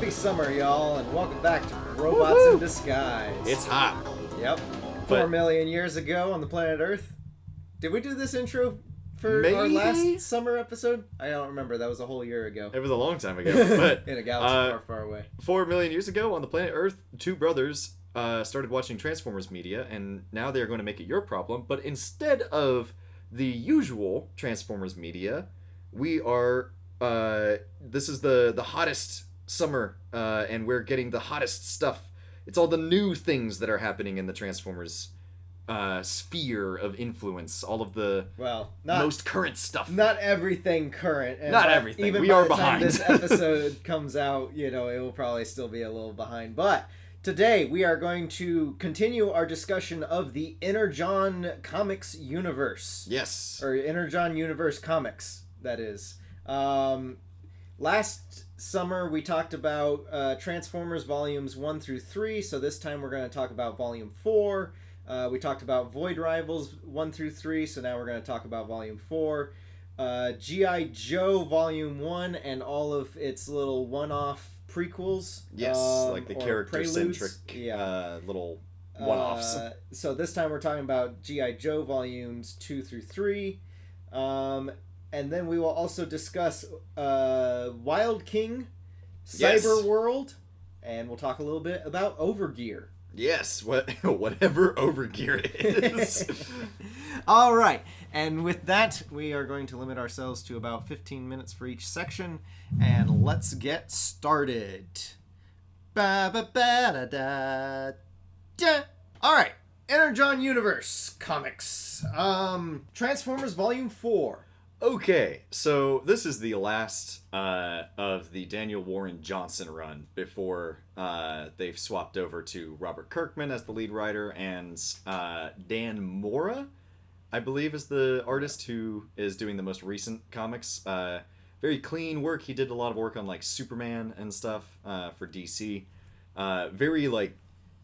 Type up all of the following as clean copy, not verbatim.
Happy summer, y'all, and welcome back to Brobots in Disguise. It's hot. Yep. 4 million years ago on the planet Earth. Did we do this intro for our last summer episode? I don't remember. That was a whole year ago. It was a long time ago. But in a galaxy far, far away. 4 million years ago on the planet Earth, two brothers started watching Transformers media, and now they're going to make it your problem. But instead of the usual Transformers media, we are... this is the hottest summer, and we're getting the hottest stuff. It's all the new things that are happening in the Transformers sphere of influence. All of the most current stuff. Not everything current. And not everything. Even we by are the behind. Time this episode comes out, it will probably still be a little behind. But today we are going to continue our discussion of the Energon Comics universe. Yes. Or Energon Universe comics, that is. Last summer we talked about Transformers volumes 1 through 3, so this time we're going to talk about volume 4. We talked about Void Rivals 1 through 3, so now we're going to talk about volume 4. G.I. Joe volume 1 and all of its little one-off prequels. Yes, like the character-centric little one-offs. So this time we're talking about G.I. Joe volumes 2 through 3. And then we will also discuss Wild King, Cyberworld, and we'll talk a little bit about Overgear. Yes, whatever Overgear is. All right, and with that, we are going to limit ourselves to about 15 minutes for each section, and let's get started. Ba-ba-ba-da-da. All right, Energon Universe comics. Transformers Volume 4. Okay, so this is the last of the Daniel Warren Johnson run before they've swapped over to Robert Kirkman as the lead writer, and Dan Mora, I believe, is the artist who is doing the most recent comics. Very clean work. He did a lot of work on like Superman and stuff for DC. Very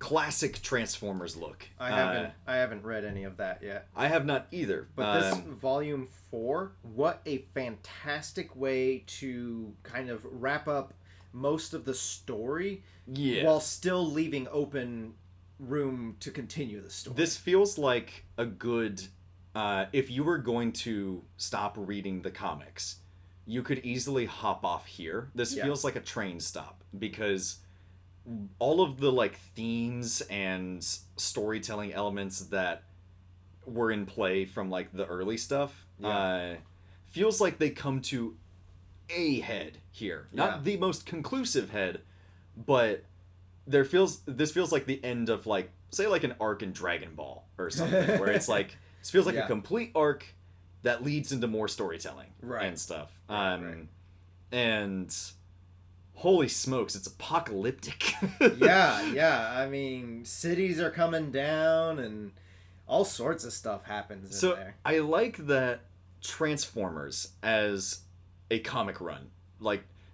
classic Transformers look. I haven't read any of that yet. I have not either. But this volume 4, what a fantastic way to kind of wrap up most of the story, while still leaving open room to continue the story. This feels like a good if you were going to stop reading the comics, you could easily hop off here. This feels like a train stop, because all of the themes and storytelling elements that were in play from the early stuff feels like they come to a head here. Not the most conclusive head, but this feels like the end of say an arc in Dragon Ball or something, where it's this feels like a complete arc that leads into more storytelling and stuff. And holy smokes, it's apocalyptic. yeah. I mean, cities are coming down and all sorts of stuff happens in there. I like that Transformers as a comic run.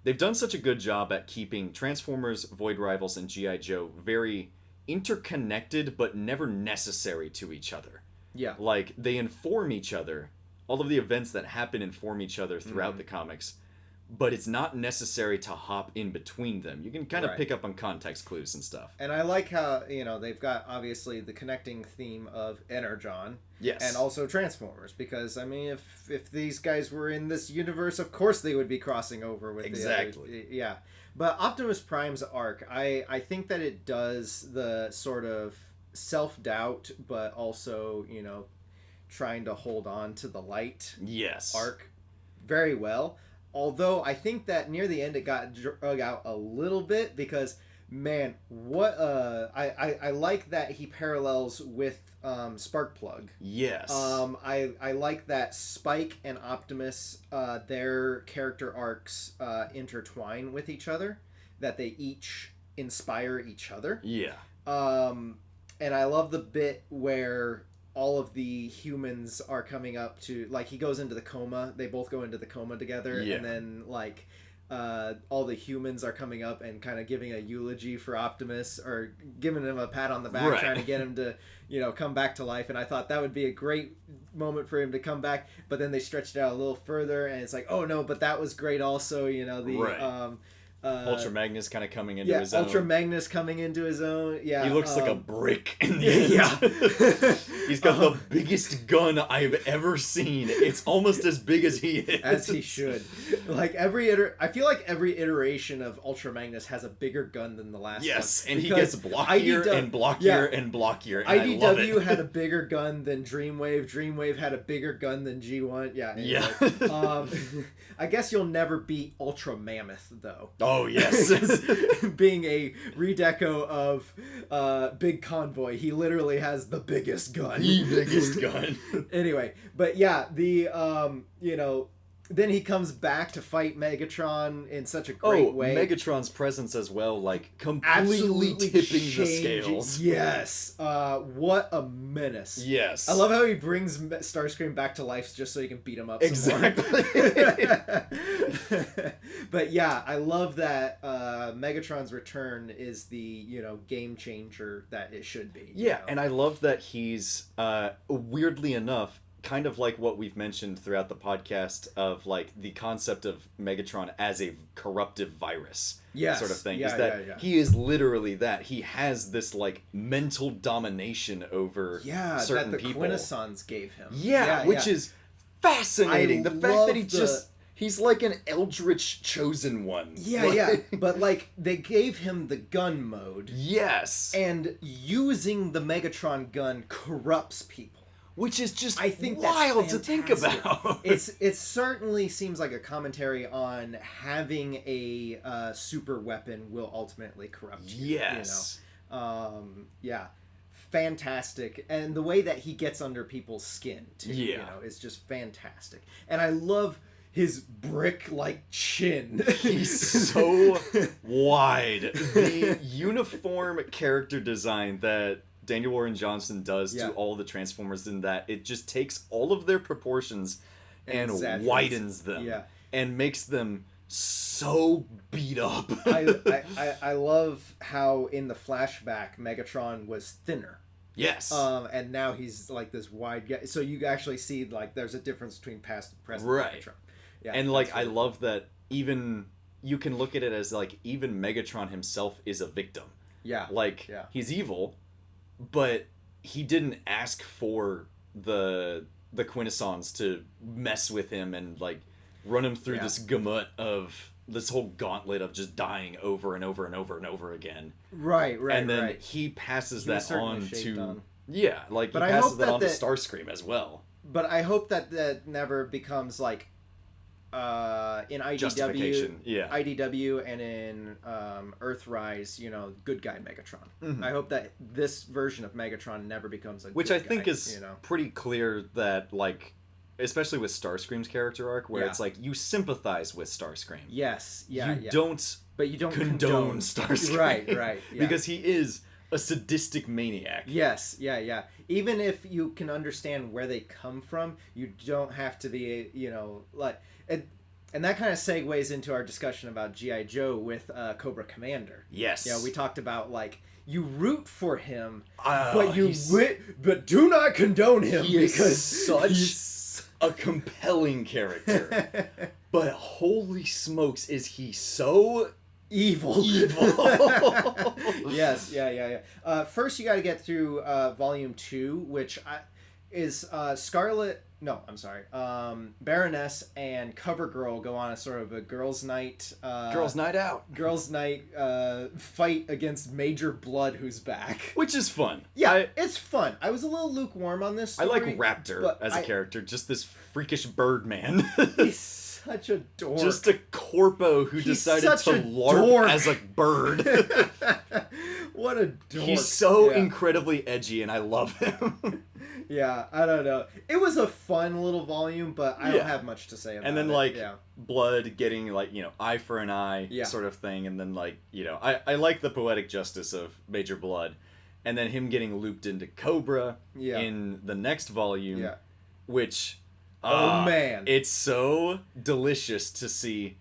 They've done such a good job at keeping Transformers, Void Rivals, and G.I. Joe very interconnected but never necessary to each other. Yeah. They inform each other. All of the events that happen inform each other throughout the comics. But it's not necessary to hop in between them. You can kind of pick up on context clues and stuff. And I like how, they've got, obviously, the connecting theme of Energon. Yes. And also Transformers. Because, I mean, if these guys were in this universe, of course they would be crossing over with exactly. Yeah. But Optimus Prime's arc, I think that it does the sort of self-doubt, but also, trying to hold on to the light arc very well. Although I think that near the end it got drug out a little bit, because man, what I like that he parallels with Sparkplug. Yes. I like that Spike and Optimus, their character arcs intertwine with each other, that they each inspire each other. Yeah. And I love the bit where all of the humans are coming up to, he goes into the coma. They both go into the coma together. Yeah. And then, all the humans are coming up and kind of giving a eulogy for Optimus, or giving him a pat on the back, trying to get him to, come back to life. And I thought that would be a great moment for him to come back. But then they stretched it out a little further, and it's oh no, but that was great also, Ultra Magnus kind of coming into his own. Ultra Magnus coming into his own. Yeah, he looks like a brick in the end. Yeah, he's got the biggest gun I've ever seen. It's almost as big as he is. As he should. Like I feel like every iteration of Ultra Magnus has a bigger gun than the last one. Yes, and he gets blockier and blockier and blockier. And IDW had a bigger gun than Dreamwave. Dreamwave had a bigger gun than G1. Yeah. Anyway. I guess you'll never beat Ultra Mammoth though. Oh yes. Being a redeco of Big Convoy, he literally has the biggest gun. The biggest gun. Anyway, but yeah, then he comes back to fight Megatron in such a great way. Megatron's presence as well, like completely tipping the scales. Yes. What a menace. Yes. I love how he brings Starscream back to life just so he can beat him up exactly. some more. But yeah, I love that Megatron's return is the, game changer that it should be. Yeah, and I love that he's, weirdly enough, kind of like what we've mentioned throughout the podcast of like the concept of Megatron as a corruptive virus sort of thing. He is literally that. He has this like mental domination over certain people. Yeah, that the Quintessons gave him. Which is fascinating. The fact that he's like an eldritch chosen one. But like they gave him the gun mode. Yes. And using the Megatron gun corrupts people. Which is just wild to think about. It certainly seems like a commentary on having a super weapon will ultimately corrupt you. Yes. Fantastic. And the way that he gets under people's skin, too, is just fantastic. And I love his brick-like chin. He's so wide. The uniform character design that Daniel Warren Johnson does to all the Transformers in that it just takes all of their proportions and widens them and makes them so beat up. I love how in the flashback Megatron was thinner. Yes. And now he's like this wide guy. So you actually see like there's a difference between past and present Megatron. Yeah. And like I love that even you can look at it as like even Megatron himself is a victim. Yeah. Like he's evil. But he didn't ask for the Quintessons to mess with him and like run him through this gamut of this whole gauntlet of just dying over and over and over and over again. Right. And then he passes that on to he passes that on to Starscream as well. But I hope that never becomes like in IDW and in Earthrise, good guy Megatron. Mm-hmm. I hope that this version of Megatron never becomes a which good I think guy, is pretty clear that like especially with Starscream's character arc where it's like you sympathize with Starscream. Yes. You don't condone Starscream. Right. Yeah. Because he is a sadistic maniac. Yes, yeah. Even if you can understand where they come from, you don't have to be, like... And that kind of segues into our discussion about G.I. Joe with Cobra Commander. Yes. We talked about, like, you root for him, but but do not condone him because he's a compelling character. But holy smokes, is he so... Evil. Yes, yeah. First, you got to get through Volume 2, which is Baroness and CoverGirl go on a sort of a girls' night... girls' night out. Girls' night fight against Major Blood, who's back. Which is fun. Yeah, it's fun. I was a little lukewarm on this story. I like Raptor as a character, just this freakish bird man. He's such a dork. Just a corpo who decided to LARP as a bird. What a dork. He's so incredibly edgy, and I love him. Yeah, I don't know. It was a fun little volume, but I don't have much to say about it. And then, Blood getting, eye for an eye sort of thing. And then, I like the poetic justice of Major Blood. And then him getting looped into Cobra in the next volume, which... oh, man. It's so delicious to see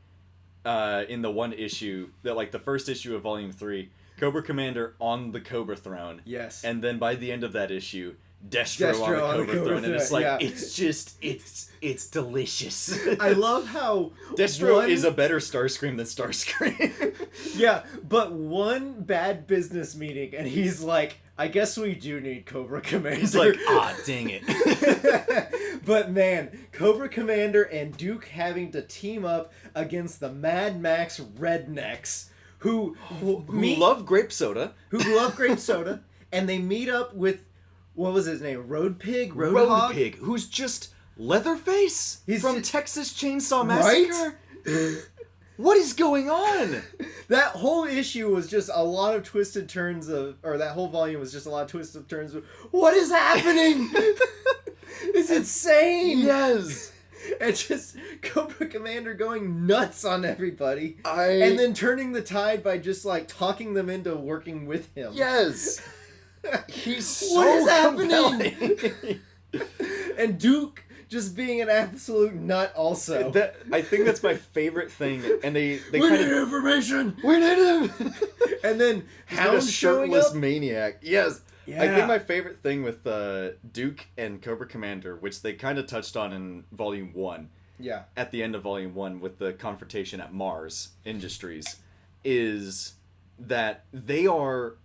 in the one issue, that the first issue of Volume 3, Cobra Commander on the Cobra throne. Yes. And then by the end of that issue... Destro on a Cobra Throne, and it's like, yeah. it's delicious. I love how Destro is a better Starscream than Starscream. Yeah, but one bad business meeting, and he's like, I guess we do need Cobra Commander. He's like, dang it. But man, Cobra Commander and Duke having to team up against the Mad Max rednecks who love grape soda. Who love grape soda, and they meet up with, what was his name? Road Pig, who's just Leatherface from Texas Chainsaw Massacre. Right? What is going on? That whole issue was just a lot of twisted turns that whole volume was just a lot of twisted turns of, what is happening? It's insane. Yes. And just Cobra Commander going nuts on everybody. And then turning the tide by just like talking them into working with him. Yes. He's so what is compelling. happening? And Duke just being an absolute nut also. I think that's my favorite thing. And they we kind need of information. We need him. And then Hound shirtless maniac. Yes. Yeah. I think my favorite thing with Duke and Cobra Commander, which they kind of touched on in Volume 1. Yeah. At the end of Volume 1 with the confrontation at Mars Industries, is that they are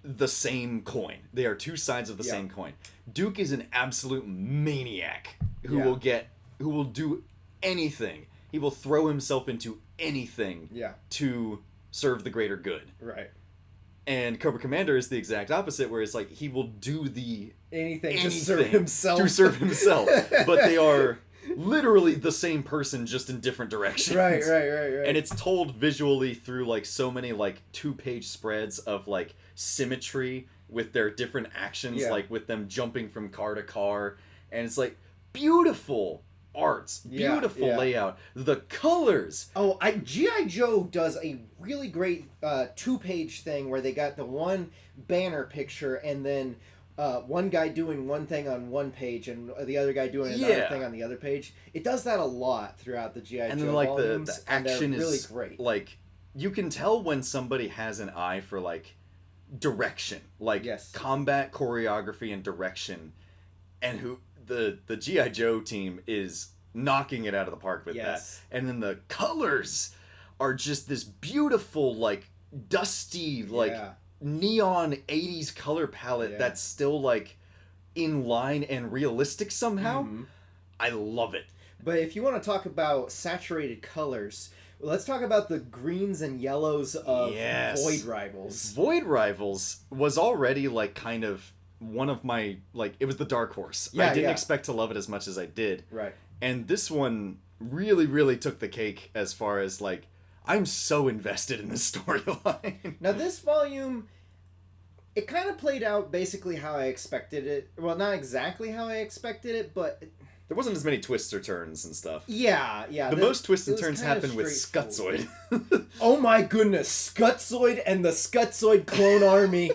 the same coin. They are two sides of the same coin. Duke is an absolute maniac who will do anything. He will throw himself into anything to serve the greater good. Right. And Cobra Commander is the exact opposite, where it's like he will do anything to serve himself. But they are literally the same person, just in different directions. Right. And it's told visually through like so many like 2-page spreads of like symmetry with their different actions, like with them jumping from car to car, and it's like beautiful arts, beautiful layout, the colors. G.I. Joe does a really great 2-page thing where they got the one banner picture and then one guy doing one thing on one page and the other guy doing another thing on the other page. It does that a lot throughout the G.I. Joe and then like volumes, the action is really is great. Like you can tell when somebody has an eye for like direction, like combat choreography and direction, and who the G.I. Joe team is knocking it out of the park with that. And then the colors are just this beautiful, like dusty, like neon 80s color palette that's still like in line and realistic somehow. I love it. But if you want to talk about saturated colors, let's talk about the greens and yellows of Void Rivals. Void Rivals was already like kind of one of my, like, it was the dark horse. I didn't expect to love it as much as I did. Right. And this one really, really took the cake as far as like, I'm so invested in this storyline. Now this volume, it kind of played out basically how I expected it. Well, not exactly how I expected it, but there wasn't as many twists or turns and stuff. Yeah. The most twists and turns happened with Skutzoid. Oh my goodness, Skutzoid and the Skutzoid clone army.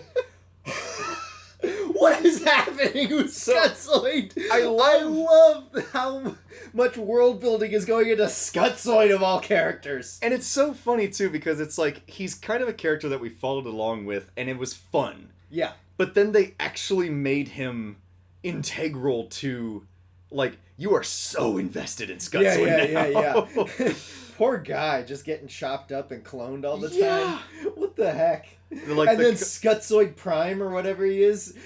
What is happening with Skutzoid? I love how much world building is going into Skutzoid of all characters. And it's so funny too, because it's like he's kind of a character that we followed along with and it was fun. Yeah. But then they actually made him integral to, like, you are so invested in Skutzoid now. Yeah. Poor guy just getting chopped up and cloned all the time. What the heck? Like and then Skutzoid Prime or whatever he is,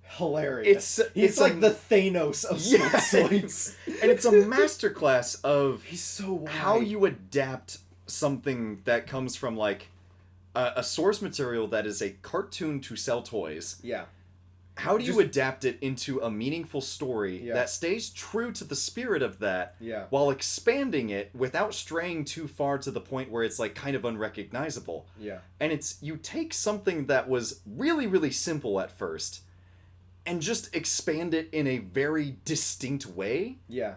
hilarious. He's like the Thanos of Skutzoids. And it's a masterclass of he's so wide. How you adapt something that comes from like a source material that is a cartoon to sell toys. Yeah. How do you adapt it into a meaningful story that stays true to the spirit of that while expanding it without straying too far to the point where it's like kind of unrecognizable? Yeah. And it's, you take something that was really, really simple at first and just expand it in a very distinct way. Yeah.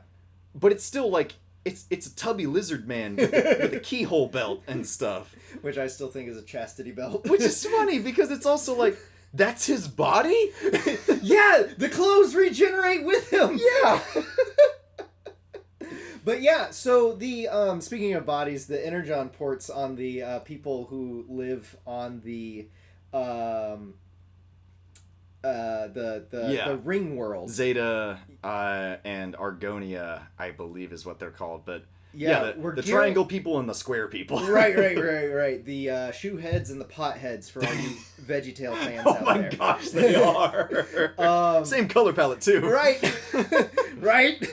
But it's still like, it's a tubby lizard man with a keyhole belt and stuff. Which I still think is a chastity belt. Which is funny because it's also like, that's his body? Yeah, the clothes regenerate with him. Yeah. But yeah, so the speaking of bodies, the Energon ports on the people who live on the the ring world. Zeta and Argonia, I believe, is what they're called. But the gearing... triangle people and the square people. Right. The shoe heads and the pot heads for all you VeggieTale fans out there. Oh my gosh, they are. Same color palette too. Right.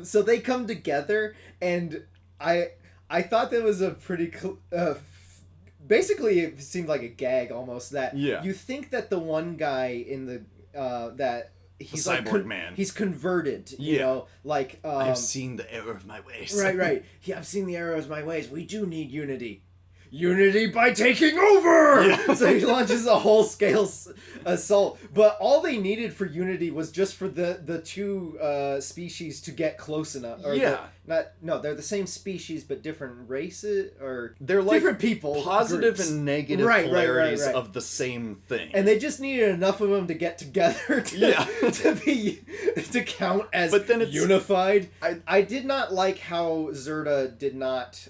So they come together, and I thought that was a pretty basically it seemed like a gag almost, that you think that the one guy in the that he's the cyborg man, he's converted, you know, like I've seen the error of my ways. Right. Yeah, I've seen the error of my ways. We do need unity. Unity by taking over! Yeah. So he launches a whole-scale assault. But all they needed for unity was just for the two species to get close enough. Or they're the same species, but different races, or they're like different people. Positive groups. And negative polarities of the same thing. And they just needed enough of them to get together to count as but then it's, unified. I did not like how Zerta did not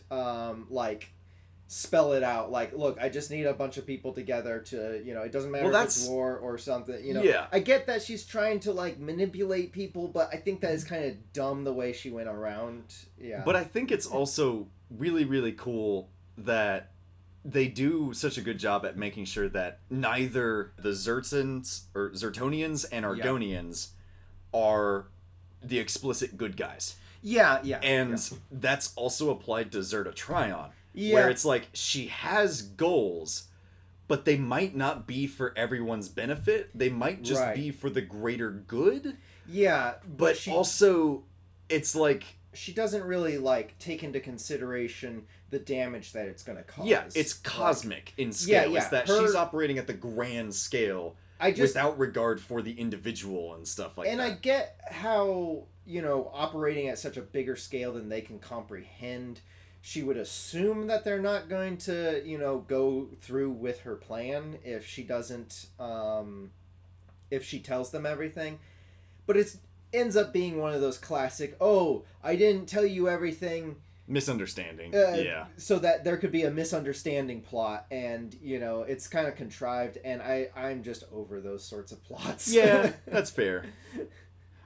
spell it out, like, look, I just need a bunch of people together to, you know, it doesn't matter if it's war or something, you know. I get that she's trying to like manipulate people, but I think that is kind of dumb the way she went around. But I think it's also really, really cool that they do such a good job at making sure that neither the Zertonians and Argonians are the explicit good guys. And that's also applied to Zerta Trion. Where it's like, she has goals, but they might not be for everyone's benefit. They might just be for the greater good. But also, it's like... She doesn't really, like, take into consideration the damage that it's going to cause. It's cosmic in scale. It's that she's operating at the grand scale without regard for the individual and stuff like that. And I get how, you know, operating at such a bigger scale than they can comprehend... She would assume that they're not going to, you know, go through with her plan if she doesn't, if she tells them everything. But it ends up being one of those classic, oh, I didn't tell you everything. Misunderstanding. So that there could be a misunderstanding plot, and, you know, it's kind of contrived, and I'm just over those sorts of plots. Yeah, that's fair.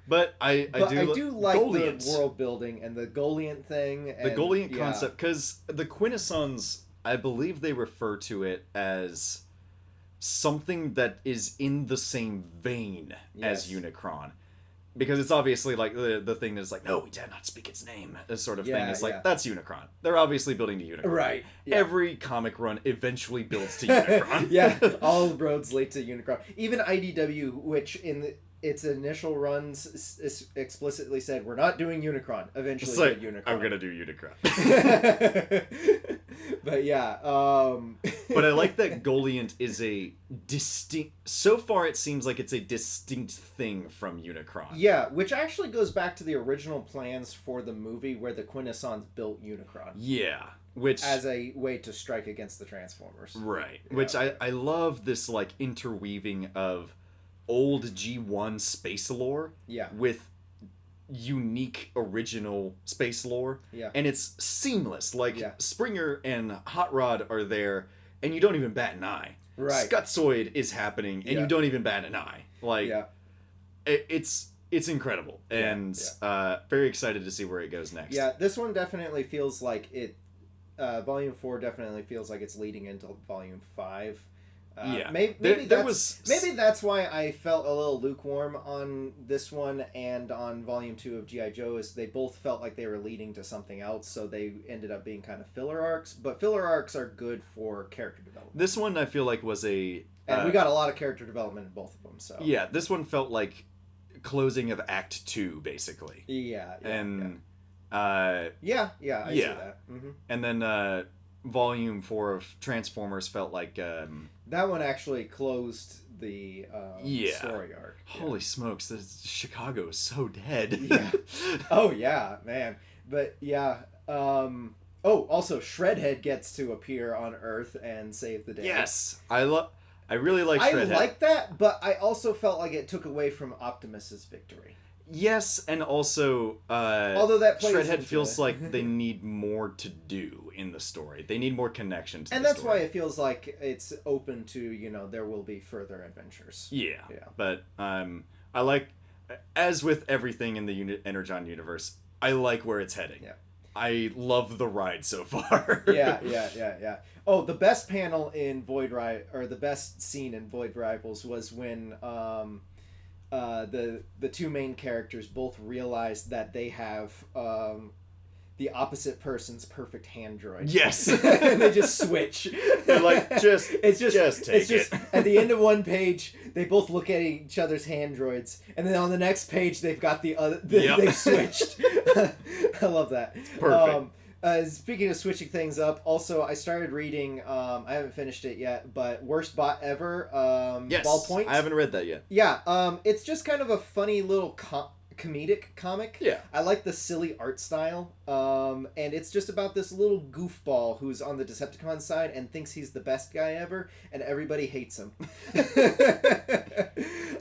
But I do like Goliant. The world building and the Goliant thing. And, the Goliant concept, because the Quintessons, I believe they refer to it as something that is in the same vein as Unicron. Because it's obviously like the thing that's like, no, we dare not speak its name, this sort of thing. It's like, that's Unicron. They're obviously building to Unicron. Right. Yeah. Every comic run eventually builds to Unicron. All roads lead to Unicron. Even IDW, which in its initial runs explicitly said, we're not doing Unicron. Eventually like, did Unicron. I'm going to do Unicron. But But I like that Goliant is a distinct... So far it seems like it's a distinct thing from Unicron. Yeah, which actually goes back to the original plans for the movie where the Quintessons built Unicron. Yeah. Which... As a way to strike against the Transformers. Right. Yeah. Which I love this like interweaving of old G1 space lore with unique original space lore, and it's seamless. Like Springer and Hot Rod are there, and you don't even bat an eye. Right, Skutzoid is happening, and you don't even bat an eye. Like, it's incredible, and very excited to see where it goes next. Yeah, this one definitely feels like it. Volume 4 definitely feels like it's leading into Volume 5. Maybe that's why I felt a little lukewarm on this one and on Volume 2 of G.I. Joe, is they both felt like they were leading to something else, so they ended up being kind of filler arcs. But filler arcs are good for character development. This one I feel like was a... And we got a lot of character development in both of them, so... Yeah, this one felt like closing of Act 2, basically. I see that. Mm-hmm. And then Volume 4 of Transformers felt like... that one actually closed the story arc. Holy smokes, Chicago is so dead. Oh, yeah, man. But, also, Shredhead gets to appear on Earth and save the day. Yes! I really like Shredhead. I like that, but I also felt like it took away from Optimus's victory. Yes, and also, although that plays Shredhead feels like they need more to do in the story. They need more connection to the story. And that's why it feels like it's open to, there will be further adventures. Yeah. But I like, as with everything in the Energon universe, I like where it's heading. Yeah. I love the ride so far. Yeah. Oh, the best panel in the best scene in Void Rivals was when the two main characters both realized that they have the opposite person's perfect hand droid. Yes. And they just switch. They're like, just take it. At the end of one page, they both look at each other's hand droids, and then on the next page, they've got the other. They've switched. I love that. Perfect. Speaking of switching things up, also I started reading. I haven't finished it yet, but Worst Bot Ever. Yes, Ballpoint. I haven't read that yet. Yeah. It's just kind of a funny little comedic comic. Yeah. I like the silly art style. And it's just about this little goofball who's on the Decepticon side and thinks he's the best guy ever, and everybody hates him.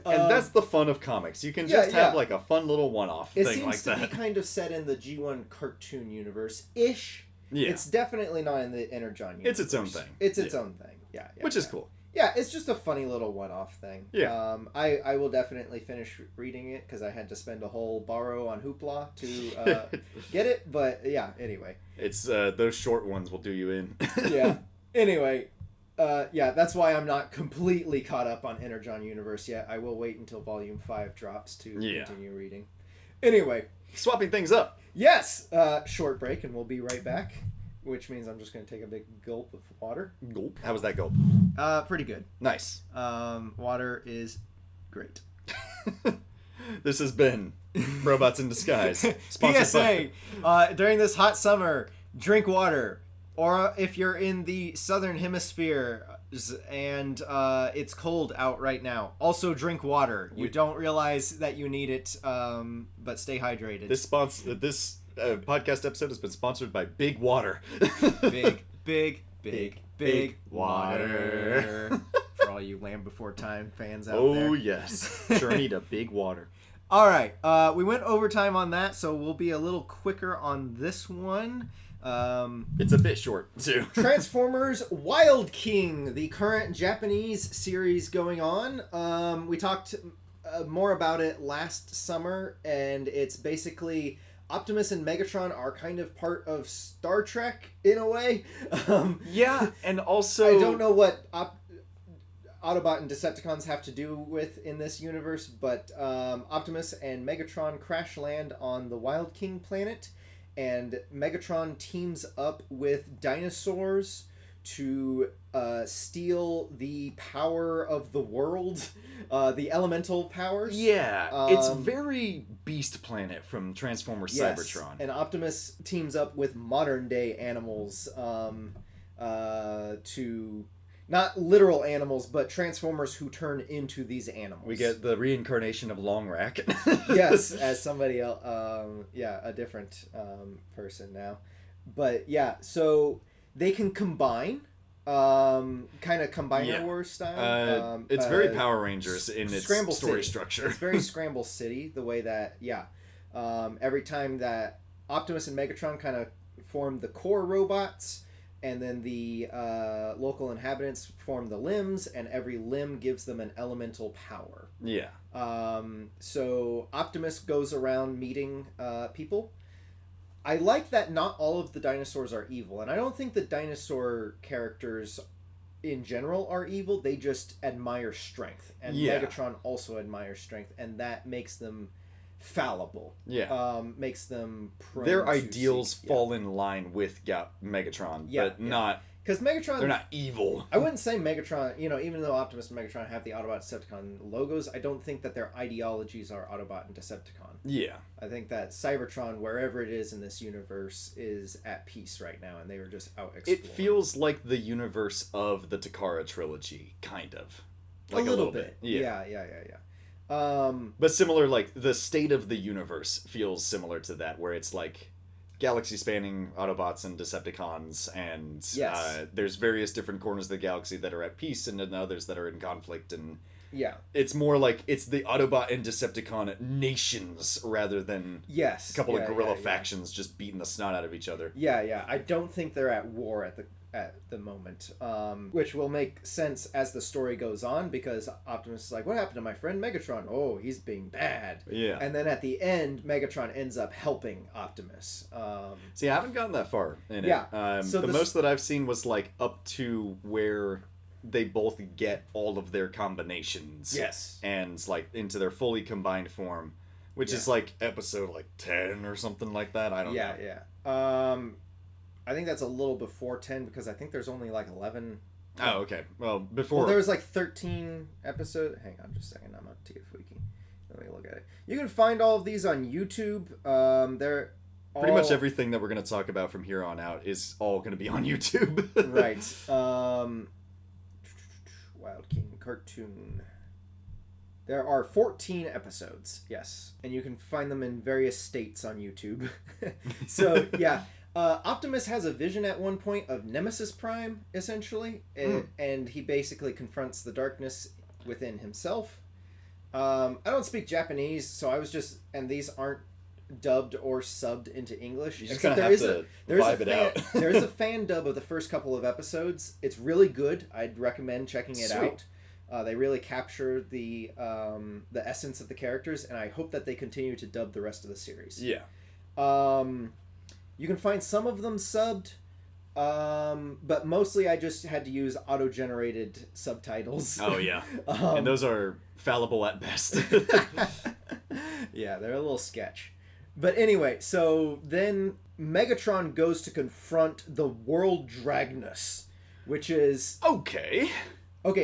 And that's the fun of comics. You can just have like a fun little one-off thing like that. It seems to be kind of set in the G1 cartoon universe-ish. Yeah. It's definitely not in the Energon universe. It's its own thing. It's its own thing. Yeah. Which is cool. Yeah, it's just a funny little one-off thing. Yeah. I will definitely finish reading it because I had to spend a whole borrow on Hoopla to get it. But yeah, anyway. It's those short ones will do you in. Yeah. Anyway, that's why I'm not completely caught up on Energon Universe yet. I will wait until Volume 5 drops to continue reading. Anyway. Swapping things up. Yes. Short break and we'll be right back. Which means I'm just going to take a big gulp of water. Gulp? How was that gulp? Pretty good. Nice. Water is great. This has been Robots in Disguise. PSA, during this hot summer, drink water. Or if you're in the southern hemisphere and it's cold out right now, also drink water. You don't realize that you need it, but stay hydrated. This podcast episode has been sponsored by Big Water. Big water. For all you Land Before Time fans out there. Oh, yes. Sure need a big water. All right. We went overtime on that, so we'll be a little quicker on this one. It's a bit short, too. Transformers Wild King, the current Japanese series going on. We talked more about it last summer, and it's basically Optimus and Megatron are kind of part of Star Trek in a way. Yeah, and also I don't know what Autobot and Decepticons have to do with in this universe, but Optimus and Megatron crash land on the Wild King planet, and Megatron teams up with dinosaurs to steal the power of the world, the elemental powers. Yeah, it's very Beast Planet from Transformers Cybertron. And Optimus teams up with modern day animals to... Not literal animals, but Transformers who turn into these animals. We get the reincarnation of Long Rack. Yes, as somebody else. A different person now. But yeah, so they can combine, kind of Combiner Wars style. It's very Power Rangers in its story structure. It's very Scramble City, the way that, every time that Optimus and Megatron kind of form the core robots, and then the local inhabitants form the limbs, and every limb gives them an elemental power. Yeah. So Optimus goes around meeting people. I like that not all of the dinosaurs are evil, and I don't think the dinosaur characters in general are evil. They just admire strength, and Megatron also admires strength, and that makes them fallible. Makes them prone their ideals fall in line with Megatron, but not because Megatron, they're not evil. I wouldn't say Megatron, even though Optimus and Megatron have the Autobot Decepticon logos, I don't think that their ideologies are Autobot and Decepticon. I think that Cybertron, wherever it is in this universe, is at peace right now, and they were just out exploring. It feels like the universe of the Takara trilogy, kind of. Like a little bit. Yeah. But similar, like, the state of the universe feels similar to that, where it's like galaxy-spanning Autobots and Decepticons, and there's various different corners of the galaxy that are at peace, and then others that are in conflict, and Yeah. It's more like it's the Autobot and Decepticon nations rather than a couple of guerrilla factions just beating the snot out of each other. Yeah. I don't think they're at war at the moment, which will make sense as the story goes on, because Optimus is like, what happened to my friend Megatron? Oh, he's being bad. Yeah. And then at the end, Megatron ends up helping Optimus. See, I haven't gotten that far in it. So the most that I've seen was like up to where they both get all of their combinations. Yes. And like into their fully combined form, which is like episode like 10 or something like that. I don't know. Yeah. I think that's a little before 10, because I think there's only like 11. Oh, okay. Well, before... Well, there was like 13 episodes. Hang on just a second. I'm on TF Wiki. Let me look at it. You can find all of these on YouTube. They're all... Pretty much everything that we're going to talk about from here on out is all going to be on YouTube. Right. Wild King cartoon. There are 14 episodes, yes. And you can find them in various states on YouTube. So, yeah. Optimus has a vision at one point of Nemesis Prime, essentially, and he basically confronts the darkness within himself. I don't speak Japanese, so I was just, and these aren't dubbed or subbed into English. You just kind of have to vibe it out. There is a fan dub of the first couple of episodes. It's really good. I'd recommend checking it out. They really capture the essence of the characters, and I hope that they continue to dub the rest of the series. Yeah. You can find some of them subbed, but mostly I just had to use auto-generated subtitles. Oh, yeah. And those are fallible at best. Yeah, they're a little sketch. But anyway, so then Megatron goes to confront the World Dragnus, which is... Okay,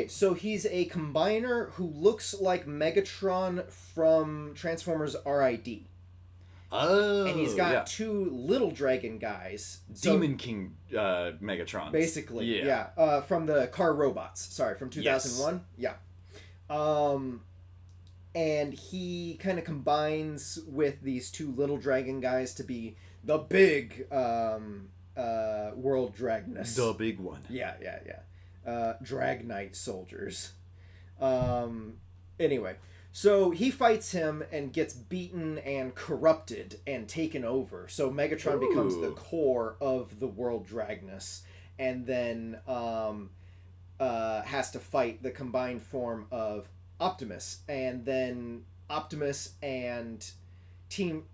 so he's a combiner who looks like Megatron from Transformers RID. Oh, and he's got two little dragon guys. Demon King Megatron. Basically, from the car robots. Sorry, from 2001. Yes. Yeah. And he kind of combines with these two little dragon guys to be the big World Dragnus. The big one. Yeah. Dragnite soldiers. Anyway. So he fights him and gets beaten and corrupted and taken over. So Megatron becomes the core of the World Dragnus, and then has to fight the combined form of Optimus, and then Optimus and Team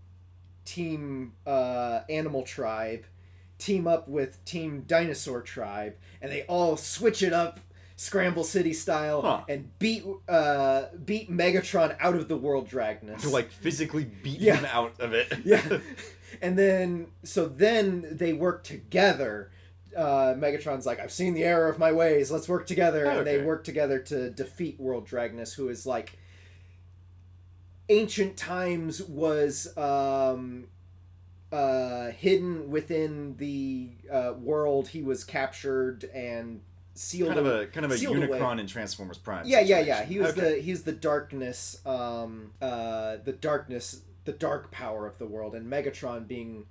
Animal Tribe team up with Team Dinosaur Tribe, and they all switch it up. Scramble City style, and beat Megatron out of the World Dragnus. Like physically beat him out of it. Yeah. And then they work together. Megatron's like, I've seen the error of my ways, let's work together. And they work together to defeat World Dragnus, who is like ancient times was hidden within the world. He was captured and sealed, kind of a Unicron away. in Transformers Prime. Yeah. He was the darkness, the dark power of the world, and Megatron being,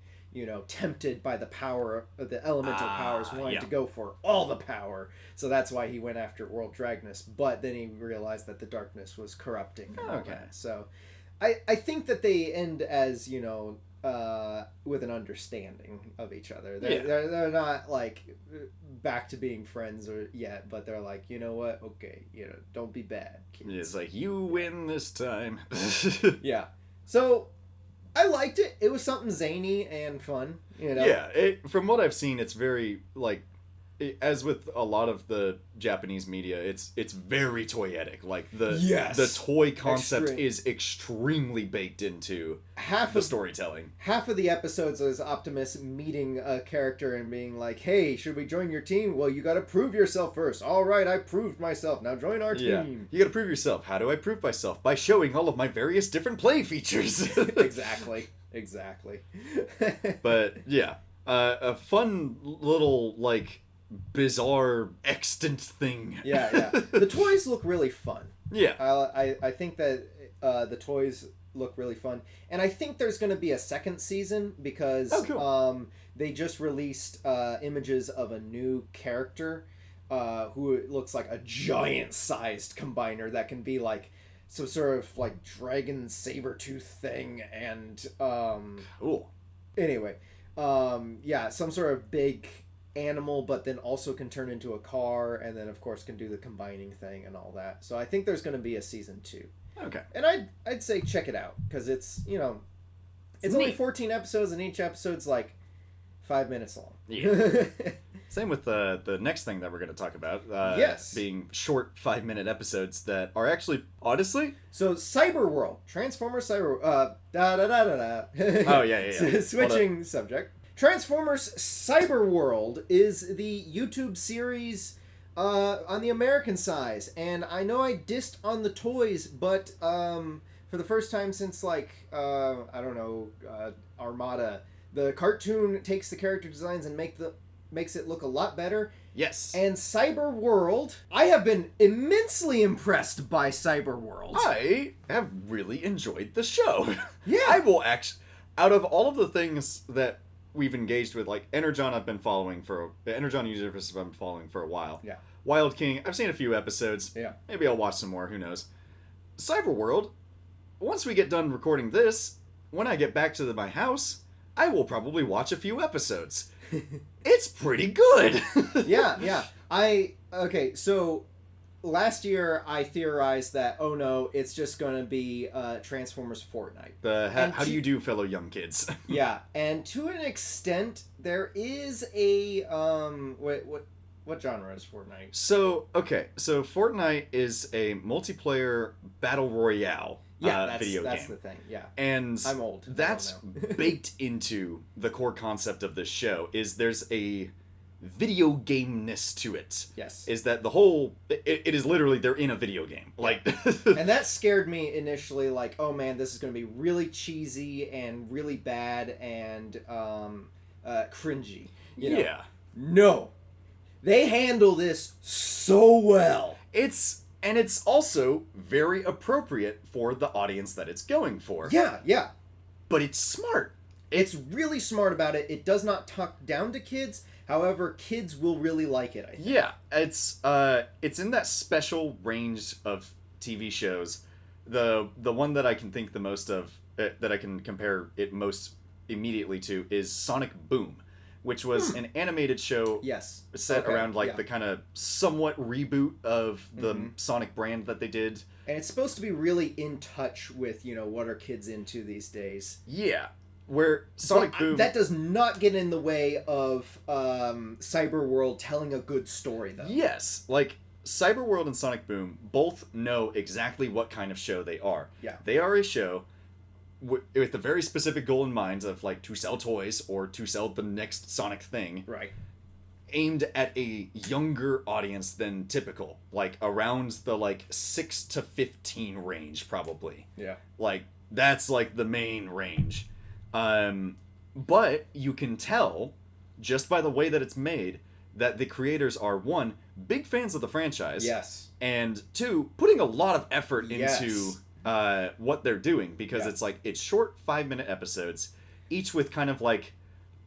tempted by the power of the elemental powers, wanted to go for all the power. So that's why he went after World Dragnus. But then he realized that the darkness was corrupting. So I think that they end as with an understanding of each other. They're not like back to being friends yet, but they're like, you know what? Okay, don't be bad, kids. It's like, you win this time. Yeah. So I liked it. It was something zany and fun. Yeah. From what I've seen, it's very like. As with a lot of the Japanese media, it's very toyetic. Like the toy concept is extremely baked into the storytelling. Half of the episodes is Optimus meeting a character and being like, "Hey, should we join your team? Well, you got to prove yourself first. All right, I proved myself. Now join our team." You got to prove yourself. How do I prove myself? By showing all of my various different play features. Exactly. But yeah, a fun little like. Bizarre extant thing. Yeah. The toys look really fun. Yeah. I think that the toys look really fun. And I think there's going to be a second season because they just released images of a new character who looks like a giant-sized combiner that can be like some sort of like dragon saber-tooth thing, and cool. Anyway, yeah, some sort of big animal, but then also can turn into a car, and then of course can do the combining thing and all that. So I think there's going to be a season 2. Okay. And I'd say check it out, because it's, you know, it's only 14 episodes, and each episode's like 5 minutes long. Yeah. Same with the next thing that we're going to talk about. Yes. Being short 5-minute episodes that are actually, honestly... So, Cyberworld. Transformers Cyber... Oh, yeah. Switching subject. Transformers Cyberworld is the YouTube series on the American side. And I know I dissed on the toys, but for the first time since, like, I don't know, Armada, the cartoon takes the character designs and makes it look a lot better. Yes. And Cyberworld, I have been immensely impressed by Cyberworld. I have really enjoyed the show. Yeah. I will actually, out of all of the things that we've engaged with, like Energon Energon Universe I've been following for a while. Yeah. Wild King, I've seen a few episodes. Yeah. Maybe I'll watch some more, who knows. Cyberworld, once we get done recording this, when I get back to my house, I will probably watch a few episodes. It's pretty good. Yeah. Okay, so last year I theorized that, oh no, it's just going to be Transformers Fortnite. How do you do, fellow young kids? Yeah, and to an extent, there is a, what genre is Fortnite? So Fortnite is a multiplayer battle royale video game. That's the thing, yeah. And I'm old. That's baked into the core concept of this show, is there's a video game-ness to it. Yes. Is that the whole... It is literally, they're in a video game. Like, and that scared me initially, like, oh man, this is going to be really cheesy and really bad and cringy. You know? Yeah. No. They handle this so well. And it's also very appropriate for the audience that it's going for. Yeah. But it's smart. It's really smart about it. It does not talk down to kids. However, kids will really like it, I think. Yeah, it's in that special range of TV shows. The one that I can think the most of, that I can compare it most immediately to, is Sonic Boom, which was an animated show set around the kind of somewhat reboot of the Sonic brand that they did. And it's supposed to be really in touch with, you know, what are kids into these days. Yeah. Where Sonic Boom... That does not get in the way of Cyberworld telling a good story, though. Yes. Like, Cyberworld and Sonic Boom both know exactly what kind of show they are. Yeah. They are a show with a very specific goal in mind of, like, to sell toys or to sell the next Sonic thing. Right. Aimed at a younger audience than typical. Like, around the, 6 to 15 range, probably. Yeah. Like, that's, the main range. But you can tell, just by the way that it's made, that the creators are, one, big fans of the franchise. Yes. And two, putting a lot of effort into what they're doing, because it's short 5-minute episodes, each with kind of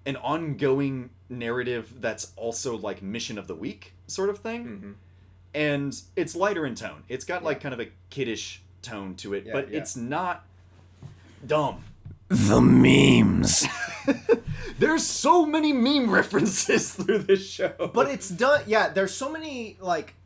an ongoing narrative that's also mission of the week sort of thing. Mm-hmm. And it's lighter in tone. It's got kind of a kiddish tone to it, but it's not dumb. The memes. There's so many meme references through this show. But it's done... Yeah, there's so many,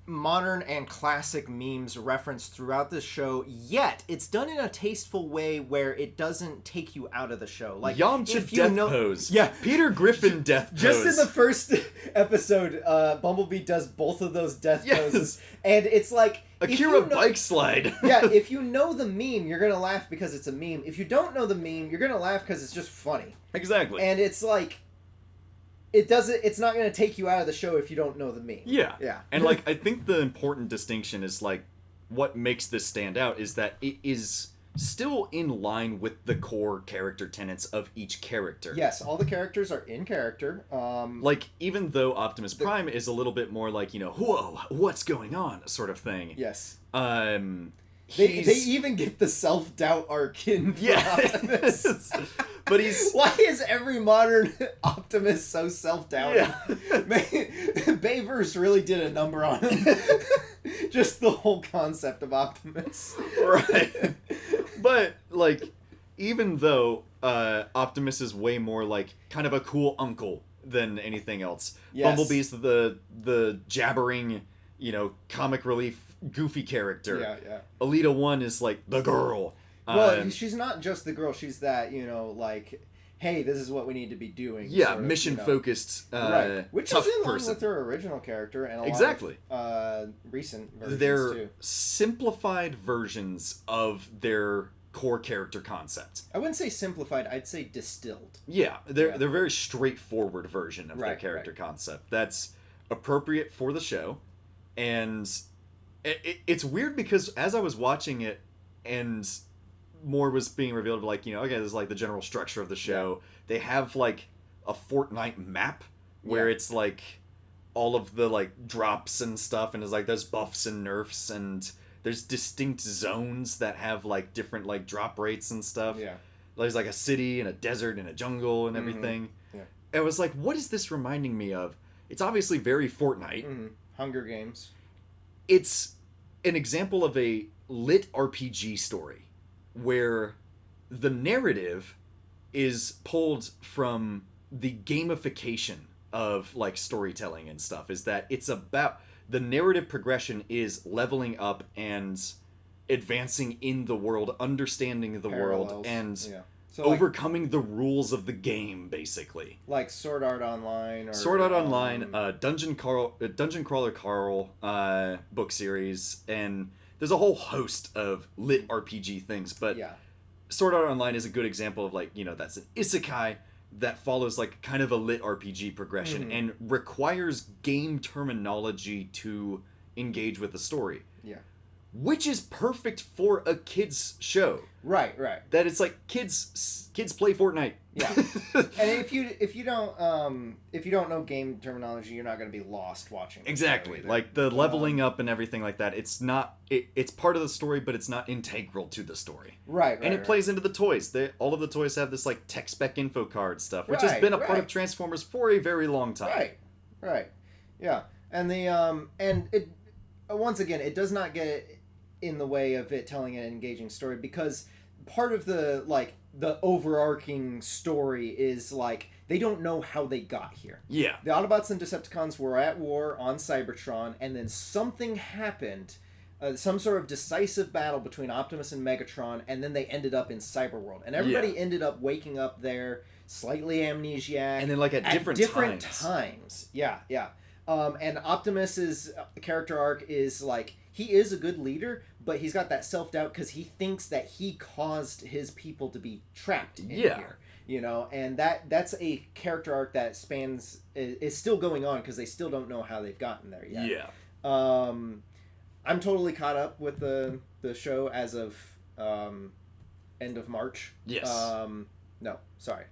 modern and classic memes referenced throughout this show, yet it's done in a tasteful way where it doesn't take you out of the show. Yamcha death pose. Yeah. Peter Griffin death pose. Just in the first episode, Bumblebee does both of those death poses. And it's like... Akira bike slide. Yeah, if you know the meme, you're going to laugh because it's a meme. If you don't know the meme, you're going to laugh because it's just funny. Exactly. And it's it's not going to take you out of the show if you don't know the meme. Yeah. Yeah. And I think the important distinction is what makes this stand out is that it is still in line with the core character tenets of each character. Yes, all the characters are in character. Even though Optimus Prime is a little bit more whoa, what's going on sort of thing. Yes. They even get the self-doubt arc in Optimus. But he's... Why is every modern Optimus so self-doubting? Yeah. Bayverse really did a number on him. Just the whole concept of Optimus. Right. But, like, even though Optimus is way more, like, kind of a cool uncle than anything else. Yes. Bumblebee's the jabbering, you know, comic relief goofy character. Yeah. Alita 1 is, like, the girl. Well, she's not just the girl. She's that, you know, like, hey, this is what we need to be doing. Yeah, sort of, mission-focused, right. Which tough is in line person. with her original character and a exactly. lot of recent versions, They're too. simplified versions of their core character concept. I wouldn't say simplified, I'd say distilled. Yeah, they're a very straightforward version of their character concept. That's appropriate for the show, and it's weird because as I was watching it and more was being revealed, like, you know, okay, this is like the general structure of the show. Yeah. They have like a Fortnite map where it's like all of the like drops and stuff, and it's like there's buffs and nerfs, and there's distinct zones that have like different like drop rates and stuff. Yeah. There's like a city and a desert and a jungle and everything. Mm-hmm. Yeah. I was like, what is this reminding me of? It's obviously very Fortnite. Mm-hmm. Hunger Games. It's an example of a lit RPG story where the narrative is pulled from the gamification of like storytelling and stuff. Is that it's about the narrative progression is leveling up and advancing in the world, understanding the world, and so overcoming like, the rules of the game, basically. Like Sword Art Online, or Sword Art Online, Dungeon Crawler Carl book series, and there's a whole host of lit RPG things. But Sword Art Online is a good example of, like, you know, that's an isekai that follows like kind of a lit RPG progression and requires game terminology to engage with the story. Yeah. Which is perfect for a kids show. Right. That it's like kids play Fortnite. Yeah. And if you don't know game terminology, you're not going to be lost watching. Exactly. Like the leveling up and everything like that. It's not it's part of the story, but it's not integral to the story. Right. And it plays into the toys. All of the toys have this like tech spec info card stuff, which has been a part of Transformers for a very long time. Right. Yeah. And the and it once again, it does not get in the way of it telling an engaging story, because part of the overarching story is like they don't know how they got here. Yeah. The Autobots and Decepticons were at war on Cybertron, and then something happened, some sort of decisive battle between Optimus and Megatron, and then they ended up in Cyberworld. And everybody ended up waking up there, slightly amnesiac. And then like at different times. Yeah. And Optimus's character arc is like, he is a good leader, but he's got that self-doubt because he thinks that he caused his people to be trapped in here. You know, and that's a character arc that is still going on because they still don't know how they've gotten there yet. Yeah. I'm totally caught up with the show as of end of March. Yes. No, sorry.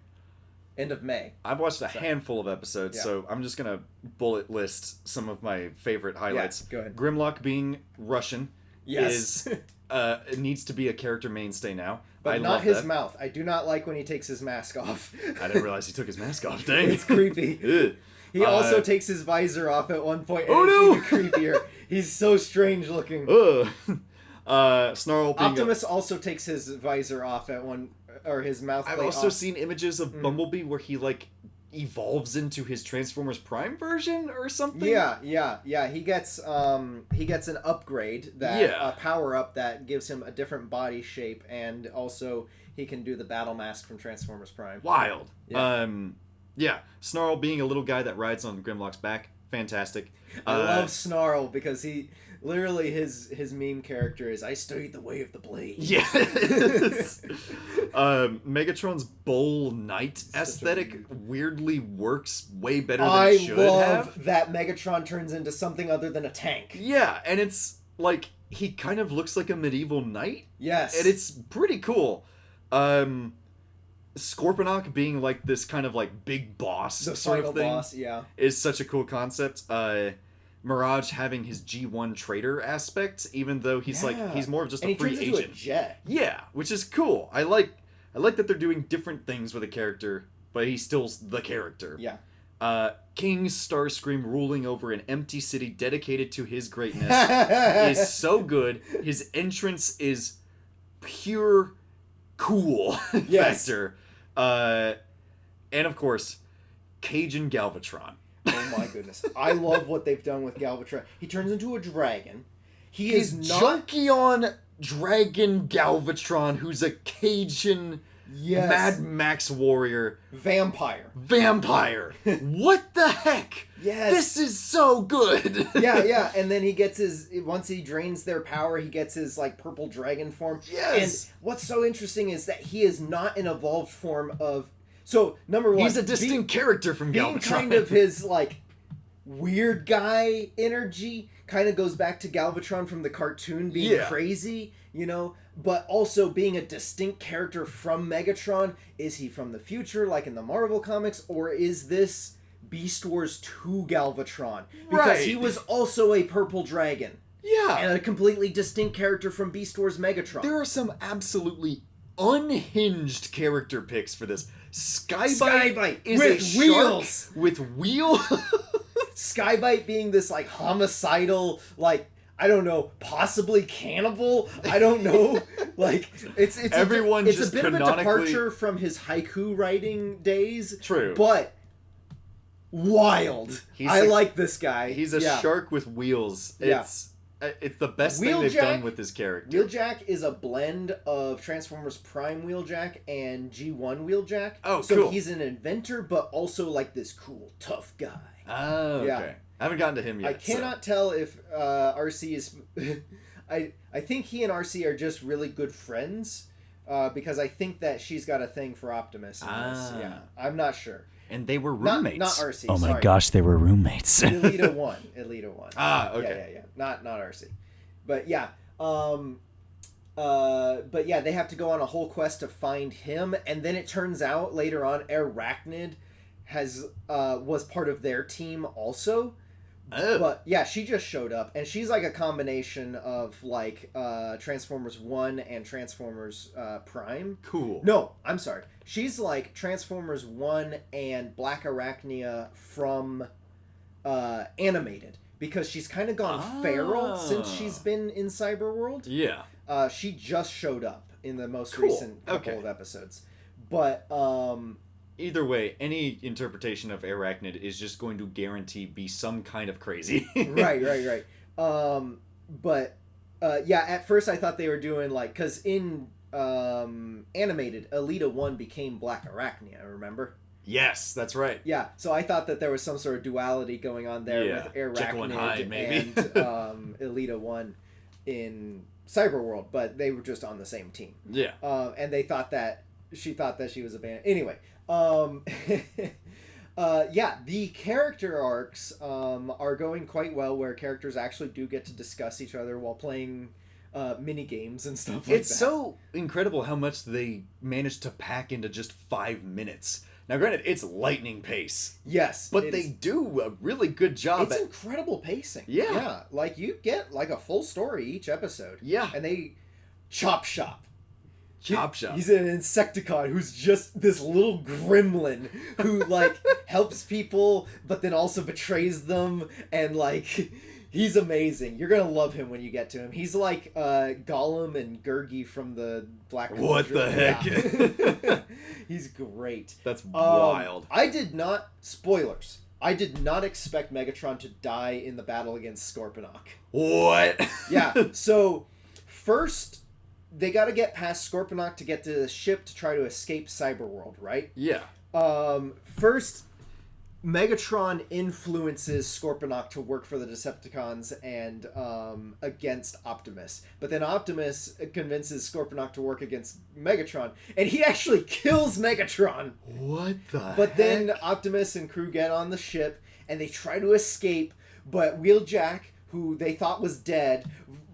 End of May. I've watched a handful of episodes, so I'm just going to bullet list some of my favorite highlights. Yeah, go ahead. Grimlock being Russian is it needs to be a character mainstay now. But not his mouth. I do not like when he takes his mask off. I didn't realize he took his mask off. Dang. It's creepy. He also takes his visor off at one point, and it's even creepier. He's so strange looking. Snarl being Optimus also takes his visor off at one... or his mouth. I've also seen images of Bumblebee where he like evolves into his Transformers Prime version or something. Yeah. He gets an upgrade, a power up that gives him a different body shape, and also he can do the battle mask from Transformers Prime. Wild. Yeah. Snarl being a little guy that rides on Grimlock's back. Fantastic. I love Snarl because he literally his meme character is, I studied the way of the blade. Yes. Megatron's Bull Knight aesthetic weirdly works way better than it should have. I love that Megatron turns into something other than a tank. Yeah, and it's like he kind of looks like a medieval knight. Yes. And it's pretty cool. Scorponok being like this kind of like big boss sort of thing is such a cool concept. Mirage having his G1 trader aspect, even though he's like he's more of just a free agent. A jet. Yeah, which is cool. I like I like that they're doing different things with a character, but he's still the character. Yeah. King Starscream ruling over an empty city dedicated to his greatness is so good. His entrance is pure cool factor. And of course, Cajun Galvatron. Oh my goodness. I love what they've done with Galvatron. He turns into a dragon. He's not... Junkion Dragon Galvatron, who's a Cajun Mad Max warrior. Vampire. What the heck? Yes. This is so good. yeah. And then he gets his... Once he drains their power, he gets his, like, purple dragon form. Yes. And what's so interesting is that he is not an evolved form of... So, number one... He's a distinct character from Galvatron. Being kind of his, like, weird guy energy kind of goes back to Galvatron from the cartoon being crazy, you know? But also being a distinct character from Megatron. Is he from the future, like in the Marvel comics? Or is this Beast Wars 2 Galvatron? Because he was also a purple dragon. Yeah. And a completely distinct character from Beast Wars Megatron. There are some absolutely unhinged character picks for this. Skybite is with a wheels. Shark with wheel. Skybite being this like homicidal, like, I don't know, possibly cannibal. I don't know. Like it's everyone. It's a bit of a departure from his haiku writing days. True, but wild. I like this guy. He's a shark with wheels. It's the best thing they've done with this character. Wheeljack is a blend of Transformers Prime Wheeljack and G1 Wheeljack. Oh, so cool. He's an inventor, but also like this cool, tough guy. Oh, okay. Yeah. I haven't gotten to him yet. I cannot tell if RC is... I think he and RC are just really good friends, because I think that she's got a thing for Optimus in this. Yeah, I'm not sure. And they were roommates. Not RC. Oh my gosh, they were roommates. Elita 1. Ah, okay. Yeah. Not RC. But yeah. But yeah, they have to go on a whole quest to find him, and then it turns out later on Arachnid was part of their team also. Oh. But yeah, she just showed up, and she's like a combination of like Transformers 1 and Transformers Prime. Cool. No, I'm sorry. She's like Transformers 1 and Black Arachnia from animated, because she's kind of gone feral since she's been in Cyberworld. Yeah. She just showed up in the most recent couple of episodes. But either way, any interpretation of Arachnid is just going to guarantee be some kind of crazy. Right. But yeah, at first I thought they were doing like, because in animated, Elita 1 became Black Arachnia, remember? Yes, that's right. Yeah, so I thought that there was some sort of duality going on there with Arachnid and Elita 1 in Cyberworld, but they were just on the same team. Yeah. And they thought that she was abandoned. Anyway, yeah, the character arcs are going quite well, where characters actually do get to discuss each other while playing mini games and stuff like that. It's so incredible how much they managed to pack into just 5 minutes. Now, granted, it's lightning pace. Yes. But they do a really good job. It's incredible pacing. Yeah. Like, you get like a full story each episode. Yeah. And they chop shop. He's an Insecticon who's just this little gremlin who like helps people but then also betrays them, and like he's amazing. You're gonna love him when you get to him. He's like Gollum and Gurgi from the Black Cauldron. What the heck? Yeah. He's great. That's wild. I did not expect Megatron to die in the battle against Scorponok. What? Yeah. So first, they got to get past Scorponok to get to the ship to try to escape Cyberworld, right? Yeah. First, Megatron influences Scorponok to work for the Decepticons and against Optimus. But then Optimus convinces Scorponok to work against Megatron, and he actually kills Megatron. What the But then Optimus and crew get on the ship, and they try to escape, but Wheeljack, who they thought was dead,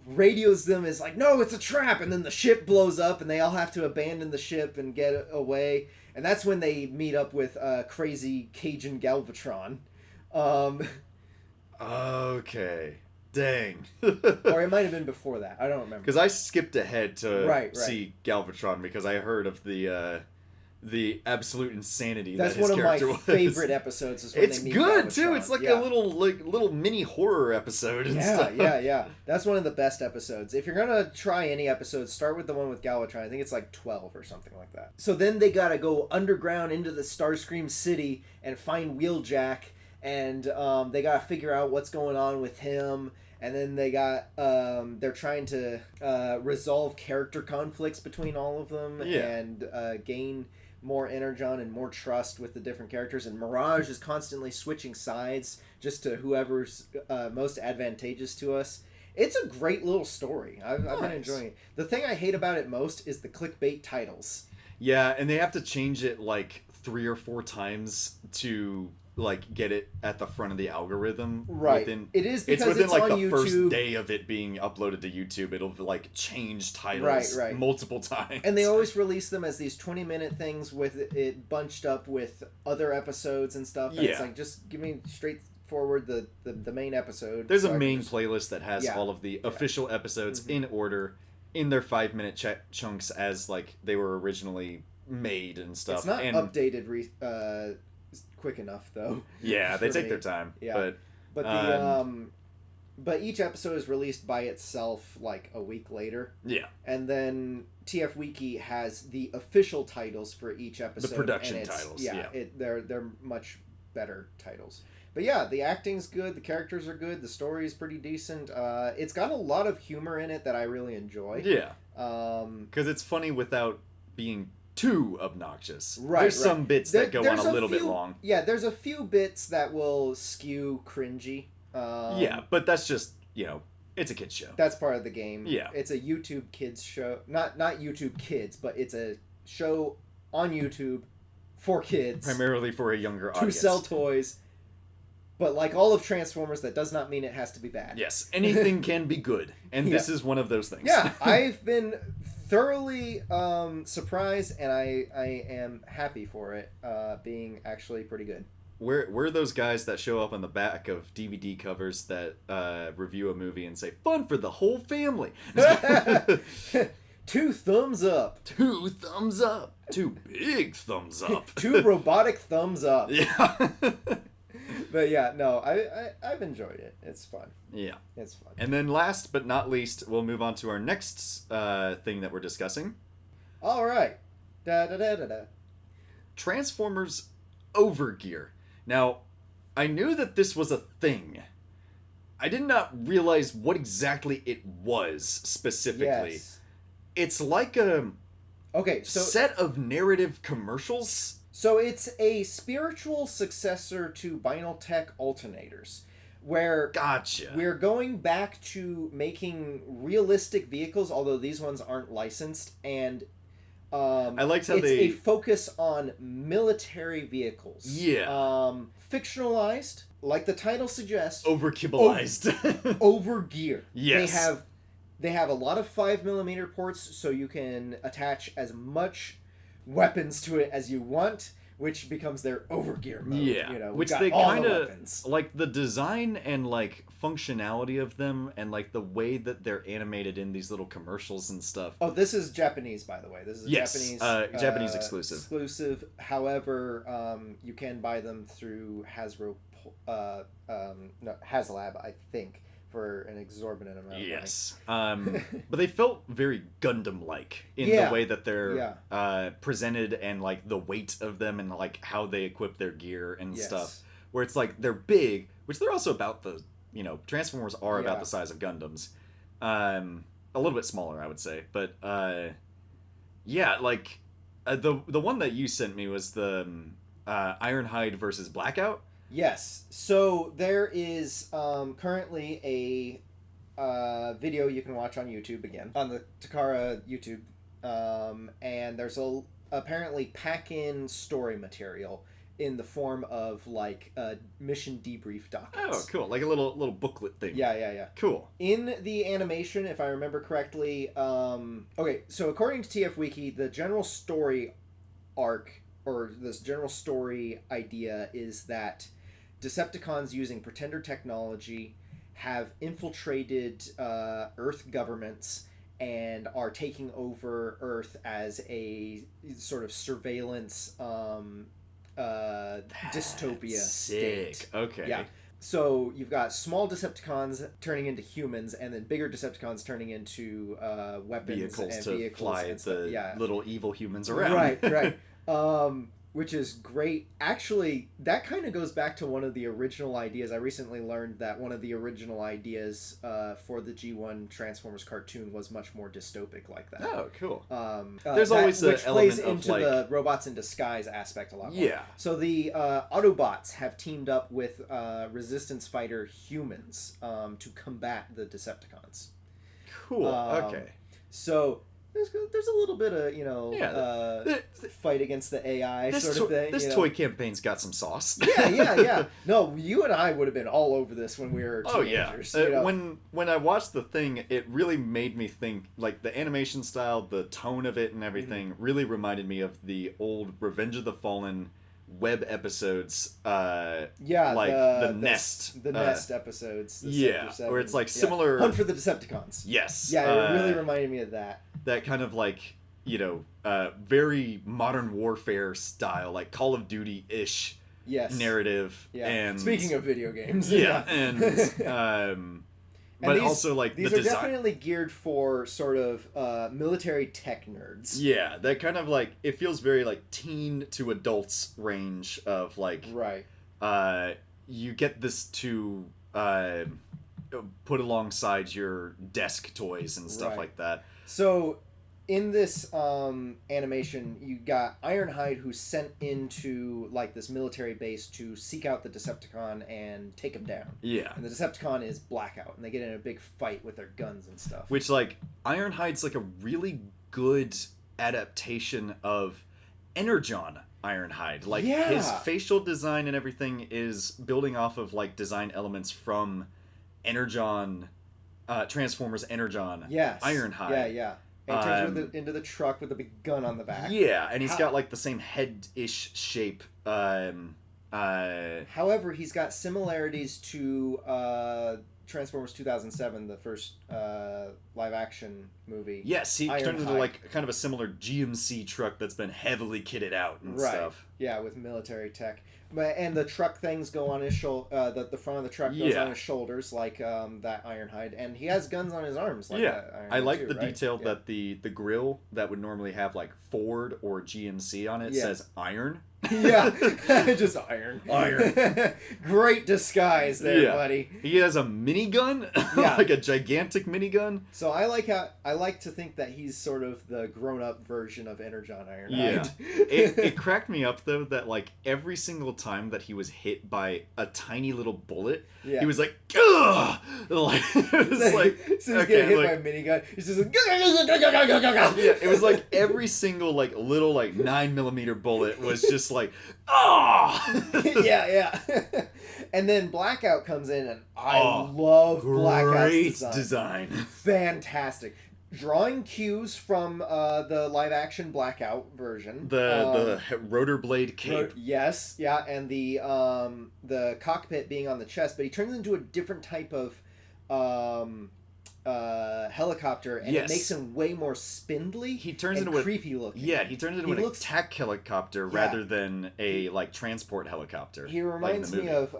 radios them as like, no, it's a trap, and then the ship blows up and they all have to abandon the ship and get away, and that's when they meet up with crazy Cajun Galvatron. Okay. Dang. Or it might have been before that. I don't remember. Because I skipped ahead to right. see Galvatron because I heard of the absolute insanity That's that his character was. That's one of my favorite episodes. Is when it's they meet good Galvatron. too. It's like a little mini horror episode and stuff. Yeah. That's one of the best episodes. If you're gonna try any episodes, start with the one with Galvatron. I think it's like 12 or something like that. So then they gotta go underground into the Starscream city and find Wheeljack, and they gotta figure out what's going on with him. And then they got they're trying to resolve character conflicts between all of them and gain more energon and more trust with the different characters. And Mirage is constantly switching sides just to whoever's most advantageous to us. It's a great little story. I've been enjoying it. The thing I hate about it most is the clickbait titles. Yeah, and they have to change it like 3 or 4 times to like get it at the front of the algorithm. Right. It is because it's within like the YouTube. First day of it being uploaded to YouTube, it'll like change titles multiple times. And they always release them as these 20-minute things with it bunched up with other episodes and stuff. And it's like, just give me straightforward the main episode. There's a main playlist that has all of the official episodes in order in their 5-minute chunks as like they were originally made and stuff. It's not updated quick enough though. Yeah, they take their time. Yeah. But each episode is released by itself like a week later. Yeah. And then TF Wiki has the official titles for each episode. The production titles. Yeah. They're much better titles. But yeah, the acting's good, the characters are good, the story is pretty decent. It's got a lot of humor in it that I really enjoy. Yeah. Because it's funny without being too obnoxious. There's some bits that go on a little bit long. Yeah, there's a few bits that will skew cringy. Yeah, but that's just, it's a kid's show. That's part of the game. Yeah. It's a YouTube kids show. Not YouTube kids, but it's a show on YouTube for kids. Primarily for a younger audience. To sell toys. But like all of Transformers, that does not mean it has to be bad. Yes, anything can be good. And this is one of those things. Yeah, I've been thoroughly surprised, and I am happy for it being actually pretty good. We're those guys that show up on the back of DVD covers that review a movie and say, fun for the whole family. 2 thumbs up. 2 thumbs up. 2 big thumbs up. 2 robotic thumbs up. Yeah. But yeah, no, I've enjoyed it. It's fun. Yeah. It's fun. And then last but not least, we'll move on to our next thing that we're discussing. All right. Transformers Overgear. Now, I knew that this was a thing. I did not realize what exactly it was specifically. Yes. It's like a set of narrative commercials. So it's a spiritual successor to Binaltech alternators, where we're going back to making realistic vehicles, although these ones aren't licensed, and I liked how it's a focus on military vehicles. Yeah. Fictionalized, like the title suggests. Overkibblized. Overgear. Yes. They have a lot of 5mm ports, so you can attach as much weapons to it as you want, which becomes their Overgear mode. Yeah, which they kind of like the design and like functionality of them, and like the way that they're animated in these little commercials and stuff. Oh, this is Japanese, by the way. This is Japanese exclusive. However, you can buy them through HasLab, I think, for an exorbitant amount of money. But they felt very Gundam-like in the way that they're presented, and like the weight of them, and like how they equip their gear and stuff. Where it's like they're big, which they're also about the Transformers are about the size of Gundams, a little bit smaller, I would say. But the one that you sent me was the Ironhide versus Blackout. Yes. So there is currently a video you can watch on YouTube again, on the Takara YouTube, and there's apparently pack-in story material in the form of like mission debrief documents. Oh, cool! Like a little booklet thing. Yeah. Cool. In the animation, if I remember correctly, so according to TF Wiki, the general story arc, or this general story idea, is that Decepticons using Pretender technology have infiltrated Earth governments and are taking over Earth as a sort of surveillance dystopia state. Okay. Yeah. So you've got small Decepticons turning into humans, and then bigger Decepticons turning into weapons vehicles and to vehicles fly and stuff. the little evil humans around. Right. Which is great. Actually, that kind of goes back to one of the original ideas. I recently learned that one of the original ideas for the G1 Transformers cartoon was much more dystopic like that. Oh, cool. There's always an which element plays of, into like... the robots in disguise aspect a lot more. Yeah. So the Autobots have teamed up with Resistance fighter humans to combat the Decepticons. Cool. Okay. So there's a little bit of fight against the AI sort of thing. This toy campaign's got some sauce. Yeah. No, you and I would have been all over this when we were teenagers. When I watched the thing, it really made me think, like, the animation style, the tone of it and everything really reminded me of the old Revenge of the Fallen web episodes. The Nest. The Nest episodes. Where it's like similar... Hunt for the Decepticons. Yes. Yeah, it really reminded me of that. That kind of like, very modern warfare style, like Call of Duty-ish narrative. Yeah. And speaking of video games. But also like these the are design. Definitely geared for sort of military tech nerds. Yeah, that kind of like, it feels very like teen to adults range of like, right. You get this to put alongside your desk toys and stuff like that. So, in this animation, you got Ironhide, who's sent into like this military base to seek out the Decepticon and take him down. Yeah. And the Decepticon is Blackout, and they get in a big fight with their guns and stuff. Which, like, Ironhide's like a really good adaptation of Energon Ironhide. Like, his facial design and everything is building off of like design elements from Energon. Transformers Energon. Ironhide. Yeah. And he turns into the truck with a big gun on the back. Yeah, and he's got like the same head-ish shape. However, he's got similarities to Transformers 2007, the first live-action movie. Yes, he turned into like kind of a similar GMC truck that's been heavily kitted out and stuff. Yeah, with military tech. And the truck things go on his shoulder. The front of the truck goes on his shoulders, like that Ironhide, and he has guns on his arms. Like that Ironhide I like too, the detail that the grill that would normally have like Ford or GMC on it says iron. Just iron. Great disguise there, buddy. He has a minigun, like a gigantic minigun. So I like to think that he's sort of the grown-up version of Energon Ironhide. It cracked me up though that like every single time that he was hit by a tiny little bullet, he was like, ugh! Like, it was like, so he's getting hit by a minigun. He's just like, it was like every single like little like 9mm bullet was just like, oh! yeah. And then Blackout comes in, and I love Blackout's design. Fantastic. Drawing cues from the live-action Blackout version. The rotor blade cape. And the cockpit being on the chest, but he turns into a different type of helicopter, and it makes him way more spindly. He turns and into creepy looking. Yeah, he turns into an attack helicopter rather than a like transport helicopter. He reminds me of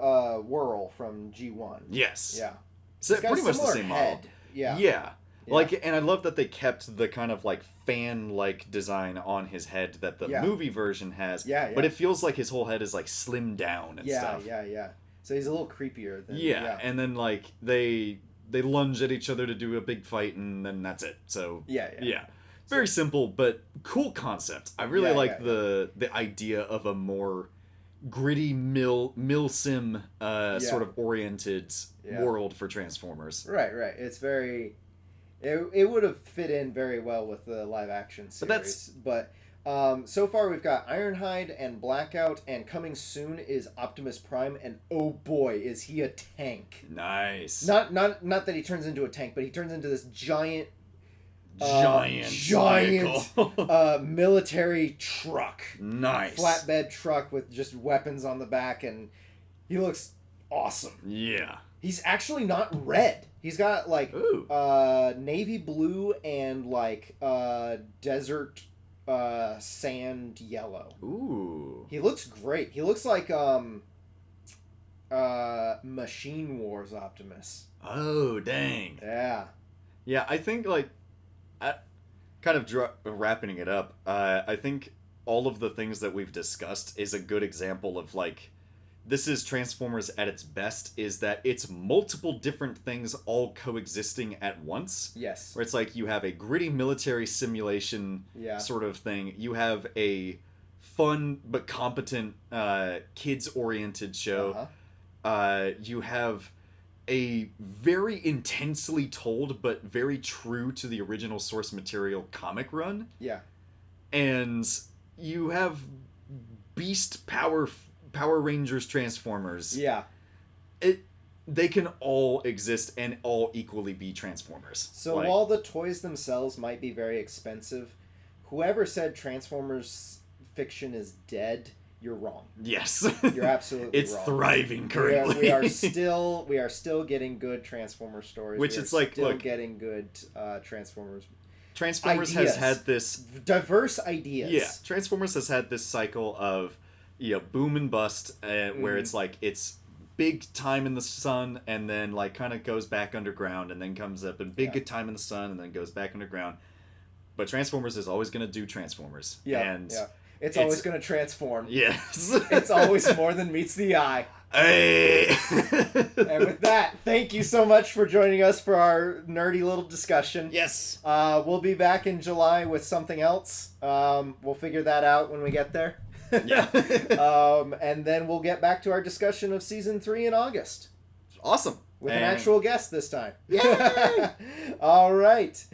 Whirl from G1. Yes. Yeah. So pretty much the same model. Yeah. Like, and I love that they kept the kind of like fan-like design on his head that the movie version has. But it feels like his whole head is like slimmed down and stuff. Yeah. So he's a little creepier than and then like they lunge at each other to do a big fight, and then that's it. So very simple but cool concept. I really like the idea of a more gritty mill sim sort of oriented world for Transformers. Right. It's very. It would have fit in very well with the live action series. But so far we've got Ironhide and Blackout, and coming soon is Optimus Prime, and oh boy, is he a tank. Nice. Not that he turns into a tank, but he turns into this giant military truck. Nice. Flatbed truck with just weapons on the back, and he looks awesome. Yeah. He's actually not red. He's got like navy blue and like desert sand yellow. Ooh. He looks great. He looks like Machine Wars Optimus. Oh, dang. Yeah. Yeah, I think like kind of wrapping it up. I think all of the things that we've discussed is a good example of like this is Transformers at its best, is that it's multiple different things all coexisting at once. Yes. Where it's like you have a gritty military simulation sort of thing. You have a fun but competent kids-oriented show. You have a very intensely told but very true to the original source material comic run. Yeah. And you have Beast Power Rangers Transformers. Yeah. They can all exist and all equally be Transformers. So while the toys themselves might be very expensive, whoever said Transformers fiction is dead, you're wrong. Yes. You're absolutely it's wrong. It's thriving currently. We are still getting good Transformers stories. Which it's like, still getting good Transformers ideas. Has had this diverse ideas. Yeah. Transformers has had this cycle of boom and bust, where it's like it's big time in the sun and then like kind of goes back underground and then comes up and big good time in the sun and then goes back underground. But Transformers is always going to do Transformers. It's always going to transform. Yes. It's always more than meets the eye. Hey. And with that, thank you so much for joining us for our nerdy little discussion. Yes. We'll be back in July with something else. We'll figure that out when we get there. Yeah. And then we'll get back to our discussion of season 3 in August. Awesome. With an actual guest this time. Yay! All right.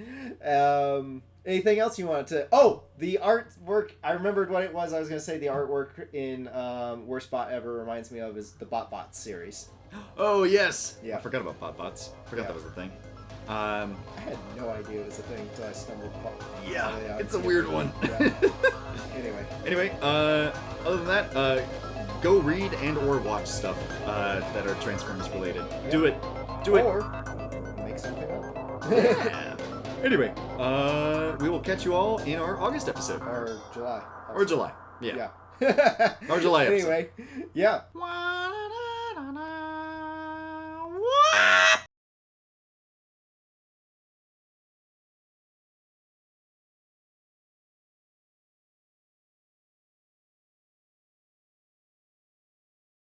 Anything else you wanted to... Oh, the artwork. I remembered what it was. I was going to say the artwork in Worst Bot Ever reminds me of is the Brobots series. Oh, yes. Yeah. I forgot about Brobots. Forgot that was a thing. I had no idea it was a thing until I stumbled upon it. Yeah, it's a weird one. Yeah. Anyway, other than that, go read and or watch stuff that are Transformers related. Yeah. Do it. Or make something up. Yeah. Anyway, we will catch you all in our August episode. Or July. Or July. Yeah. Our July episode. Anyway, yeah. Wow.